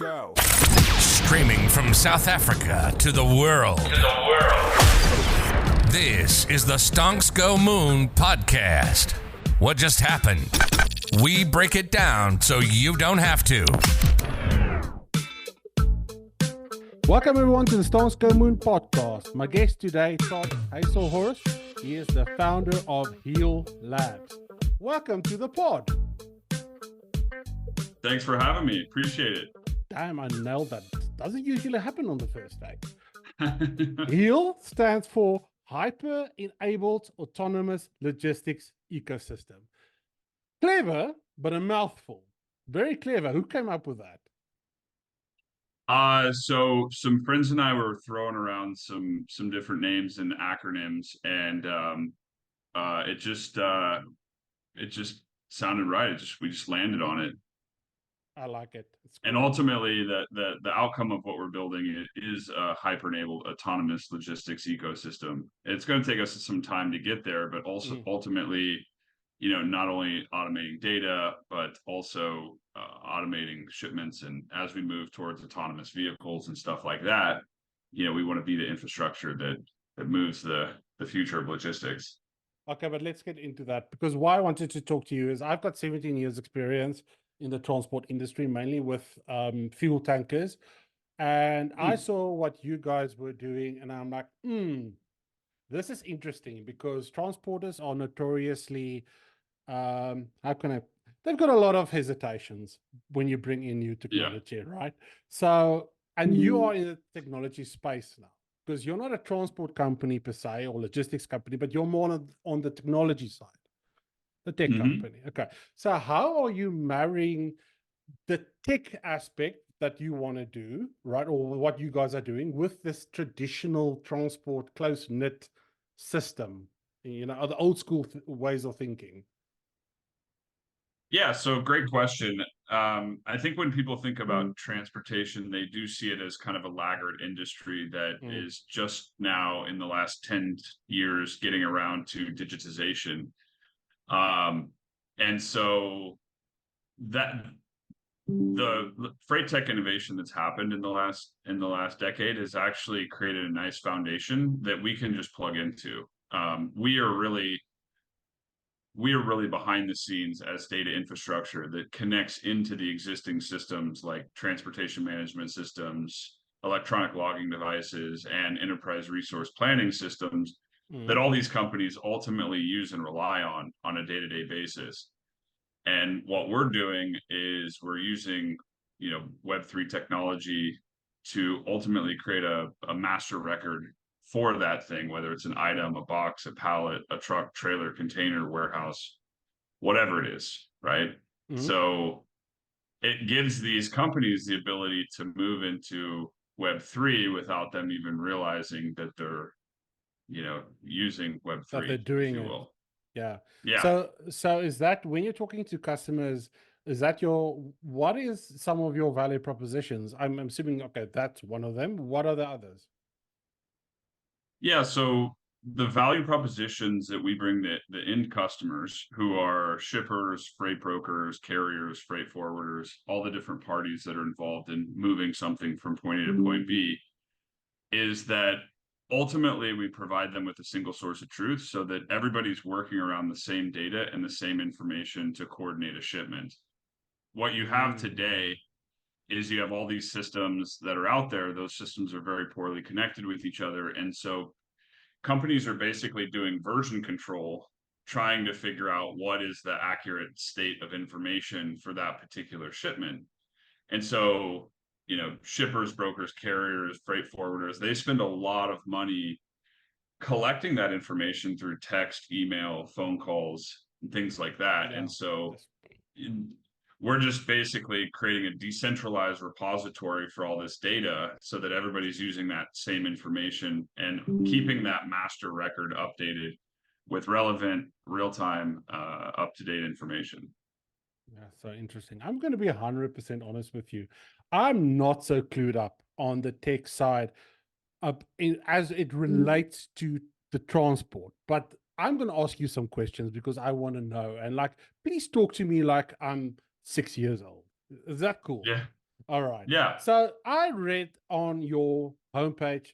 go. Streaming from South Africa to the world. This is the Stonks Go Moon podcast. What just happened? We break it down so you don't have to. Welcome everyone to the Stonks Go Moon podcast. My guest today, Todd Haselhorst. He is the founder of Heale Labs. Welcome to the pod. Thanks for having me. Appreciate it. Damn, I nailed that. Doesn't usually happen on the first day. Heale stands for Hyper-Enabled Autonomous Logistics Ecosystem. Clever, but a mouthful. Very clever. Who came up with that? So some friends and I were throwing around some different names and acronyms, and it just sounded right. We just landed on it. I like it. And ultimately, the outcome of what we're building is a hyper-enabled autonomous logistics ecosystem. It's going to take us some time to get there, but also ultimately, not only automating data, but also automating shipments. And as we move towards autonomous vehicles and stuff like that, we want to be the infrastructure that moves the future of logistics. Okay, but let's get into that, because why I wanted to talk to you is I've got 17 years experience in the transport industry, mainly with fuel tankers. And I saw what you guys were doing, and I'm like, this is interesting, because transporters are notoriously, they've got a lot of hesitations when you bring in new technology, right? So, and you are in the technology space now, because you're not a transport company per se or logistics company, but you're more on the technology side. The tech company. Okay. So how are you marrying the tech aspect that you want to do, right? Or what you guys are doing with this traditional transport close-knit system, the old school ways of thinking? Yeah, so great question. I think when people think about transportation, they do see it as kind of a laggard industry that is just now in the last 10 years getting around to digitization. And so that the freight tech innovation that's happened in the last decade has actually created a nice foundation that we can just plug into. We are really behind the scenes as data infrastructure that connects into the existing systems like transportation management systems, electronic logging devices, and enterprise resource planning systems that all these companies ultimately use and rely on a day-to-day basis. And what we're doing is we're using, Web3 technology to ultimately create a master record for that thing, whether it's an item, a box, a pallet, a truck, trailer, container, warehouse, whatever it is, right? So it gives these companies the ability to move into Web3 without them even realizing that they're using Web3, that they're doing it. Yeah. So is that, when you're talking to customers, is that what is some of your value propositions? I'm assuming, okay, that's one of them. What are the others? Yeah, so the value propositions that we bring the end customers, who are shippers, freight brokers, carriers, freight forwarders, all the different parties that are involved in moving something from point A to point B, is that ultimately we provide them with a single source of truth so that everybody's working around the same data and the same information to coordinate a shipment. What you have today is you have all these systems that are out there. Those systems are very poorly connected with each other. And so companies are basically doing version control, trying to figure out what is the accurate state of information for that particular shipment. And so shippers, brokers, carriers, freight forwarders, they spend a lot of money collecting that information through text, email, phone calls, and things like that. Yeah. And so we're just basically creating a decentralized repository for all this data so that everybody's using that same information and keeping that master record updated with relevant, real-time, up-to-date information. Yeah, so interesting. I'm going to be 100% honest with you. I'm not so clued up on the tech side as it relates to the transport, but I'm going to ask you some questions because I want to know. And please talk to me like I'm 6 years old. Is that cool? Yeah. All right. Yeah. So I read on your homepage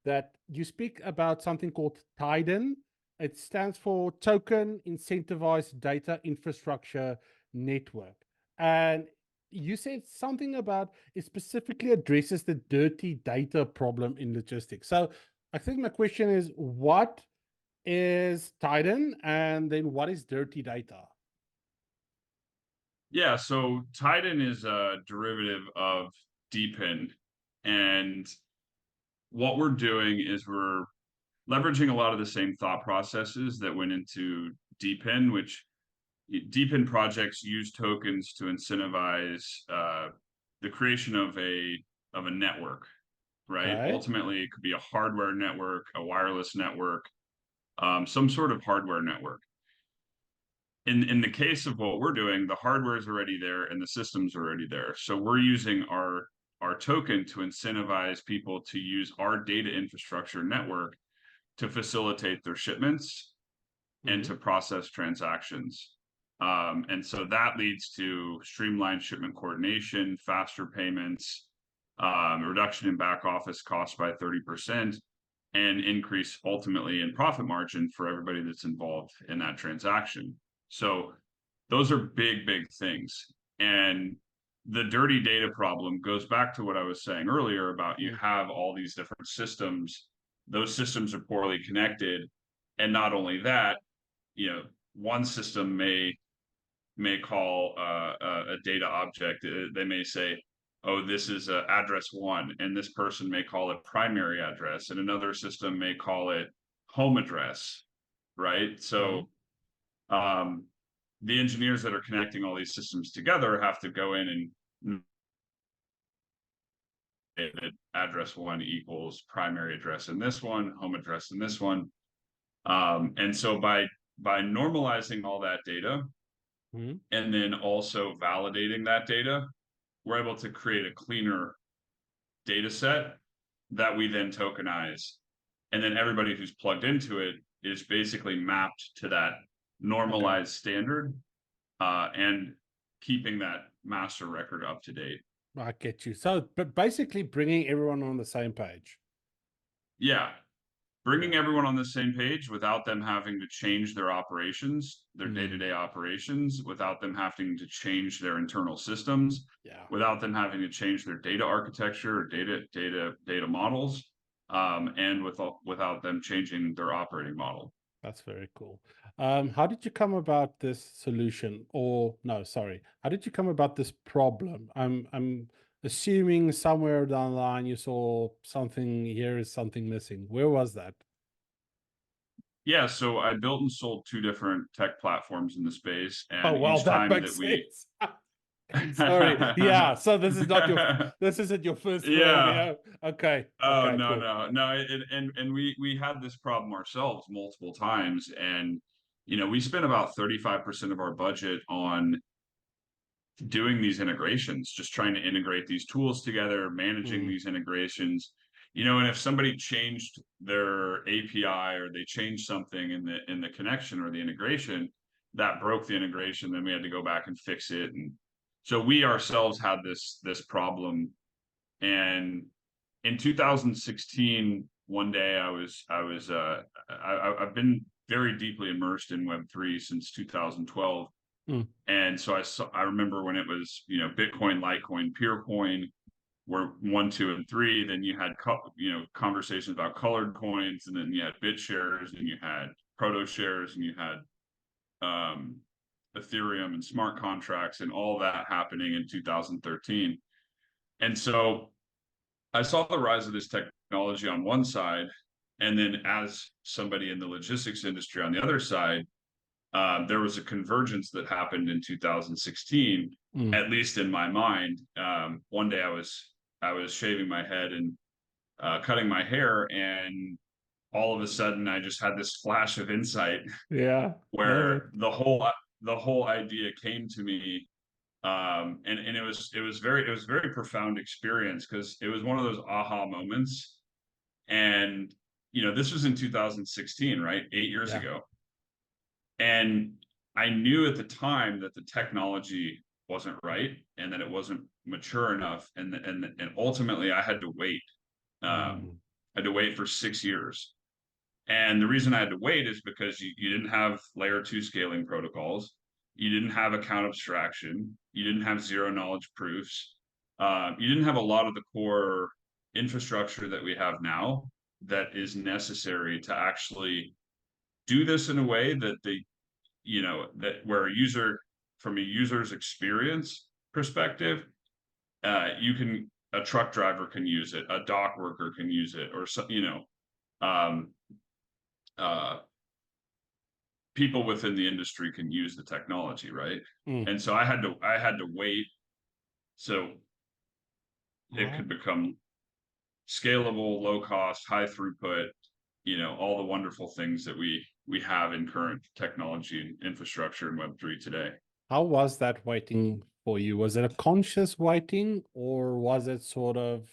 that you speak about something called TIDEN. It stands for Token Incentivized Data Infrastructure Network. And you said something about it specifically addresses the dirty data problem in logistics. So I think my question is, what is TIDEN, and then what is dirty data? Yeah, so TIDEN is a derivative of depend. And what we're doing is we're leveraging a lot of the same thought processes that went into depend, which depend projects use tokens to incentivize the creation of a network, right? Okay. Ultimately, it could be a hardware network, a wireless network, some sort of hardware network. In the case of what we're doing, the hardware is already there and the systems are already there. So we're using our token to incentivize people to use our data infrastructure network to facilitate their shipments and to process transactions. And so that leads to streamlined shipment coordination, faster payments, reduction in back office costs by 30%, and increase ultimately in profit margin for everybody that's involved in that transaction. So those are big, big things. And the dirty data problem goes back to what I was saying earlier about you have all these different systems. Those systems are poorly connected. And not only that, one system may call a data object. They may say, oh, this is address 1, and this person may call it primary address, and another system may call it home address, right? So the engineers that are connecting all these systems together have to go in and address 1 equals primary address in this one, home address in this one. And so by normalizing all that data and then also validating that data, we're able to create a cleaner data set that we then tokenize. And then everybody who's plugged into it is basically mapped to that normalized standard and keeping that master record up to date. I get you. So, but basically bringing everyone on the same page. Yeah. Bringing everyone on the same page without them having to change their operations, their day-to-day operations, without them having to change their internal systems, without them having to change their data architecture or data models, and without them changing their operating model. That's very cool. How did you come about this solution? Or no, sorry, how did you come about this problem? I'm assuming somewhere down the line you saw something, here is something missing. Where was that? Yeah, so I built and sold 2 different tech platforms in the space, and each that time makes that we sorry. Yeah, so this is not your this isn't your first rodeo. Okay. Oh, okay, no, cool. no. And we had this problem ourselves multiple times, and we spent about 35% of our budget on doing these integrations, just trying to integrate these tools together, managing these integrations. And if somebody changed their API or they changed something in the connection or the integration, that broke the integration, then we had to go back and fix it. And so we ourselves had this problem. And in 2016, one day I've been very deeply immersed in Web3 since 2012. And so I remember when it was, Bitcoin, Litecoin, Peercoin were 1, 2, and 3. Then you had, conversations about colored coins, and then you had BitShares, and you had Proto Shares, and you had Ethereum and smart contracts, and all that happening in 2013. And so I saw the rise of this technology on one side, and then as somebody in the logistics industry on the other side, there was a convergence that happened in 2016, at least in my mind. One day I was shaving my head and cutting my hair, and all of a sudden I just had this flash of insight. Yeah. Where the whole idea came to me. And it was very profound experience, because it was one of those aha moments. And this was in 2016, right? 8 years ago. And I knew at the time that the technology wasn't right, and that it wasn't mature enough, and ultimately I had to wait. I had to wait for 6 years. And the reason I had to wait is because you didn't have layer 2 scaling protocols. You didn't have account abstraction. You didn't have zero knowledge proofs. You didn't have a lot of the core infrastructure that we have now that is necessary to actually do this in a way that that where from a user's experience perspective, a truck driver can use it, a dock worker can use it, or people within the industry can use the technology, right? And so I had to wait so it could become scalable, low cost, high throughput, all the wonderful things that we have in current technology and infrastructure in Web3 today. How was that waiting for you? Was it a conscious waiting, or was it sort of,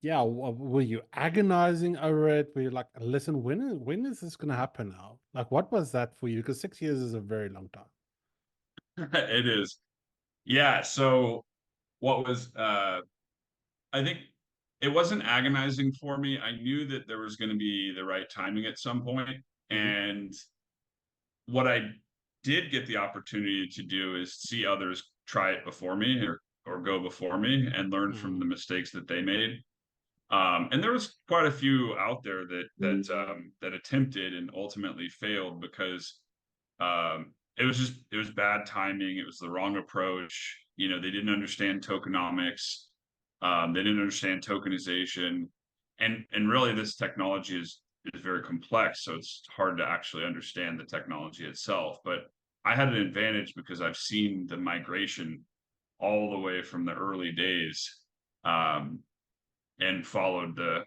were you agonizing over it? Were you like, listen, when is this going to happen now? Like, what was that for you? Because 6 years is a very long time. It is. Yeah. So what was, I think it wasn't agonizing for me. I knew that there was going to be the right timing at some point. And what I did get the opportunity to do is see others try it before me or go before me and learn from the mistakes that they made. And there was quite a few out there that attempted and ultimately failed because it was bad timing. It was the wrong approach. They didn't understand tokenomics. They didn't understand tokenization, and really this technology is very complex, so it's hard to actually understand the technology itself. But I had an advantage because I've seen the migration all the way from the early days, and followed a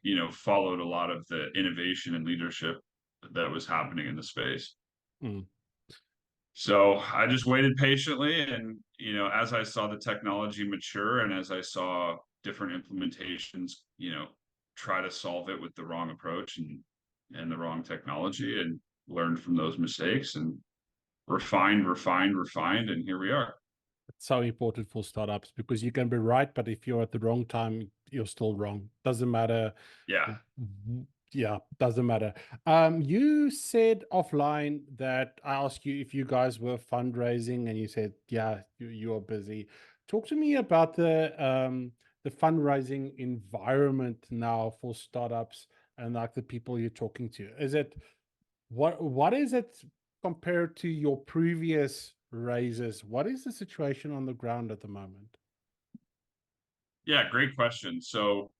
lot of the innovation and leadership that was happening in the space. So I just waited patiently, and as I saw the technology mature and as I saw different implementations try to solve it with the wrong approach and the wrong technology, and learned from those mistakes and refined, and here we are. It's so important for startups because you can be right, but if you're at the wrong time, you're still wrong. Doesn't matter. Doesn't matter. You said offline that I asked you if you guys were fundraising, and you said, you are busy. Talk to me about the fundraising environment now for startups and like the people you're talking to. Is it what is it compared to your previous raises? What is the situation on the ground at the moment? Yeah, great question. So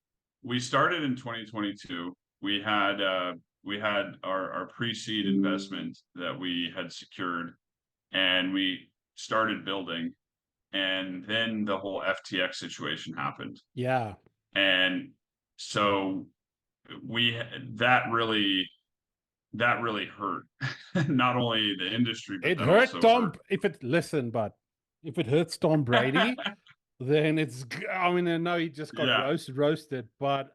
we started in 2022. We had our pre-seed investment that we had secured, and we started building, and then the whole FTX situation happened. Yeah. And so that really hurt not only the industry, but it hurt Tom. If it hurts Tom Brady, then it's, I mean, I know he just got roasted, but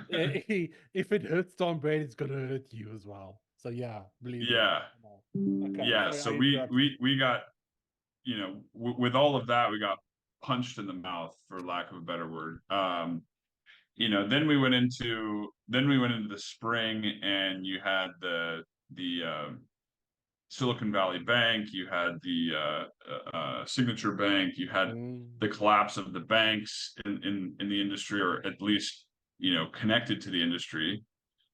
if it hurts Tom Brady, it's gonna hurt you as well. So believe me. Okay, so we got, with all of that, we got punched in the mouth, for lack of a better word. Then we went into the spring, and you had the Silicon Valley Bank, you had the Signature Bank, you had the collapse of the banks in the industry, or at least connected to the industry.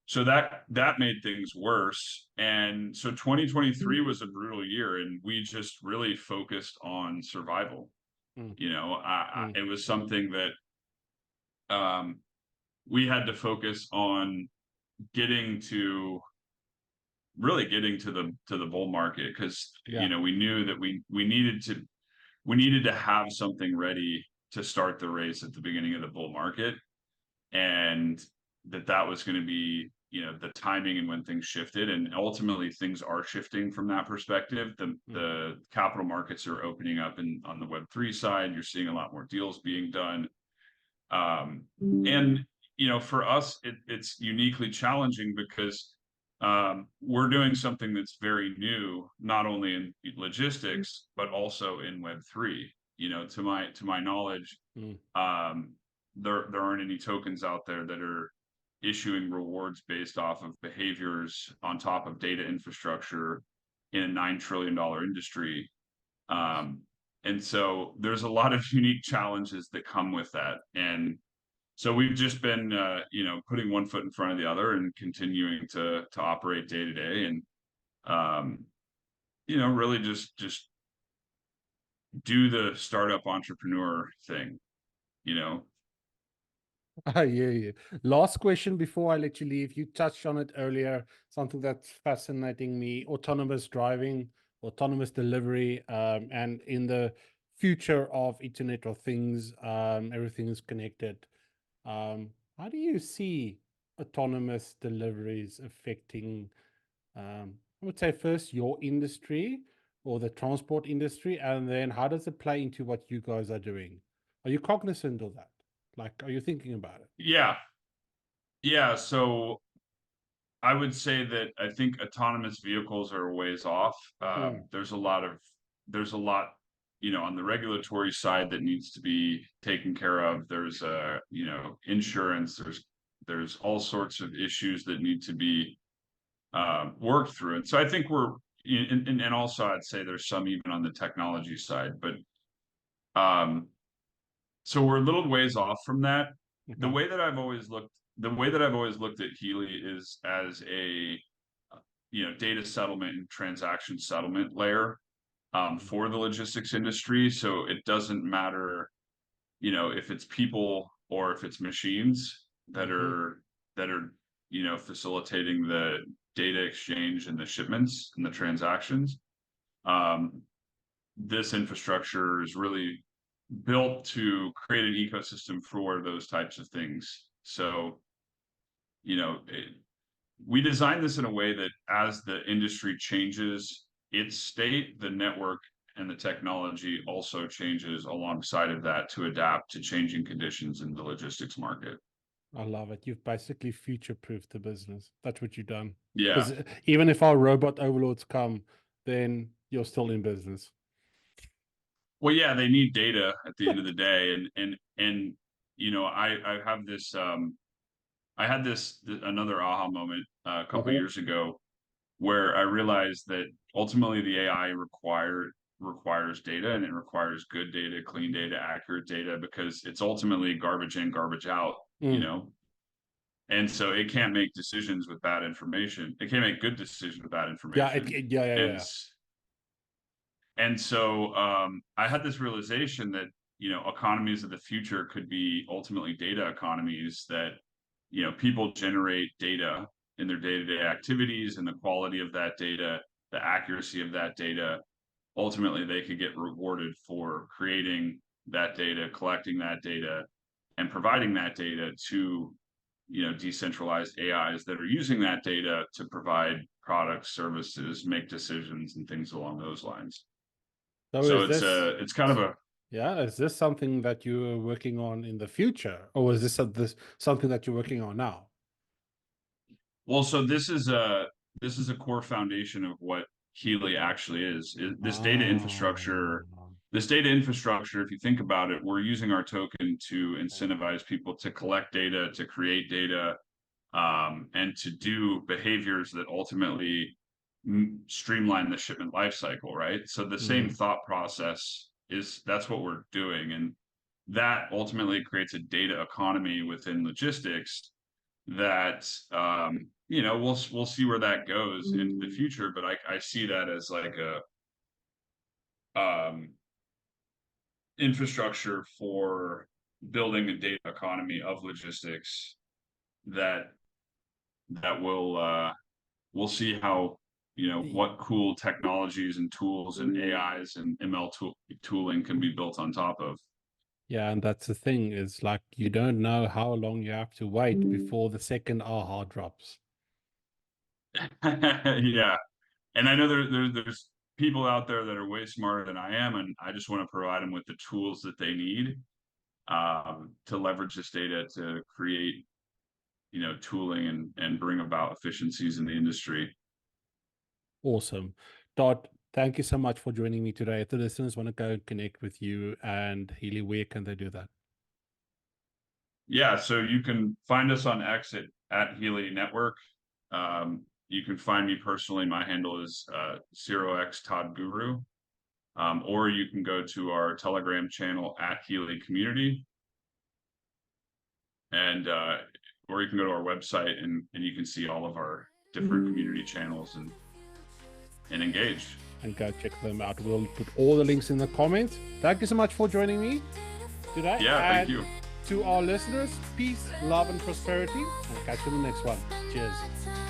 So that made things worse. And so 2023 was a brutal year, and we just really focused on survival. It was something that we had to focus on getting to the bull market, because we knew that we needed to have something ready to start the race at the beginning of the bull market, and that was going to be the timing and when things shifted. And ultimately things are shifting from that perspective. The capital markets are opening up, and on the Web3 side, you're seeing a lot more deals being done. And for us, it's uniquely challenging because we're doing something that's very new, not only in logistics, but also in Web3. You know, to my knowledge, there aren't any tokens out there that are issuing rewards based off of behaviors on top of data infrastructure in a $9 trillion industry. And so there's a lot of unique challenges that come with that. And so we've just been, putting one foot in front of the other and continuing to operate day to day, and really just do the startup entrepreneur thing. Yeah. Last question before I let you leave. You touched on it earlier, something that's fascinating me: autonomous driving, autonomous delivery, and in the future of Internet of Things, everything is connected. How do you see autonomous deliveries affecting, I would say, first your industry or the transport industry, and then how does it play into what you guys are doing? Are you cognizant of that? Like, are you thinking about it? Yeah. So I would say that I think autonomous vehicles are a ways off. There's a lot, on the regulatory side that needs to be taken care of. There's insurance. There's all sorts of issues that need to be worked through. And so I think and also I'd say there's some even on the technology side, but so we're a little ways off from that. The way that I've always looked at Heale is as a data settlement and transaction settlement layer for the logistics industry. So it doesn't matter, if it's people or if it's machines that are facilitating the data exchange and the shipments and the transactions. This infrastructure is really built to create an ecosystem for those types of things. So, we designed this in a way that as the industry changes its state, the network and the technology also changes alongside of that to adapt to changing conditions in the logistics market. I love it. You've basically future-proofed the business. That's what you've done. Yeah. Because even if our robot overlords come, then you're still in business. Well, yeah, they need data at the end of the day, and I have this. I had another aha moment a couple years ago, where I realized that ultimately the AI requires data, and it requires good data, clean data, accurate data, because it's ultimately garbage in, garbage out. And so it can't make decisions with bad information. It can't make good decisions with bad information. Yeah. And so I had this realization that, economies of the future could be ultimately data economies, that, people generate data in their day-to-day activities, and the quality of that data, the accuracy of that data, ultimately they could get rewarded for creating that data, collecting that data, and providing that data to, decentralized AIs that are using that data to provide products, services, make decisions, and things along those lines. So it's kind of a... Yeah, is this something that you're working on in the future, or is this something that you're working on now? Well, so this is a core foundation of what Heale actually is. This data infrastructure. This data infrastructure, if you think about it, we're using our token to incentivize people to collect data, to create data, and to do behaviors that ultimately streamline the shipment lifecycle, right? So the same thought process that's what we're doing, and that ultimately creates a data economy within logistics that we'll see where that goes into the future, but I see that as like a infrastructure for building a data economy of logistics that we'll see how, what cool technologies and tools and AIs and ML tooling can be built on top of. Yeah, and that's the thing, is like, you don't know how long you have to wait before the second aha drops. Yeah. And I know there's people out there that are way smarter than I am, and I just want to provide them with the tools that they need to leverage this data to create, tooling and bring about efficiencies in the industry. Awesome. Todd, thank you so much for joining me today. If the listeners want to go and connect with you and Heale, where can they do that? Yeah, so you can find us on X at Heale Network. You can find me personally. My handle is 0x Todd Guru. Or you can go to our Telegram channel at Heale Community. And or you can go to our website and you can see all of our different community channels and engage. And go check them out. We'll put all the links in the comments. Thank you so much for joining me today. Yeah, thank you. To our listeners, peace, love, and prosperity. I'll catch you in the next one. Cheers.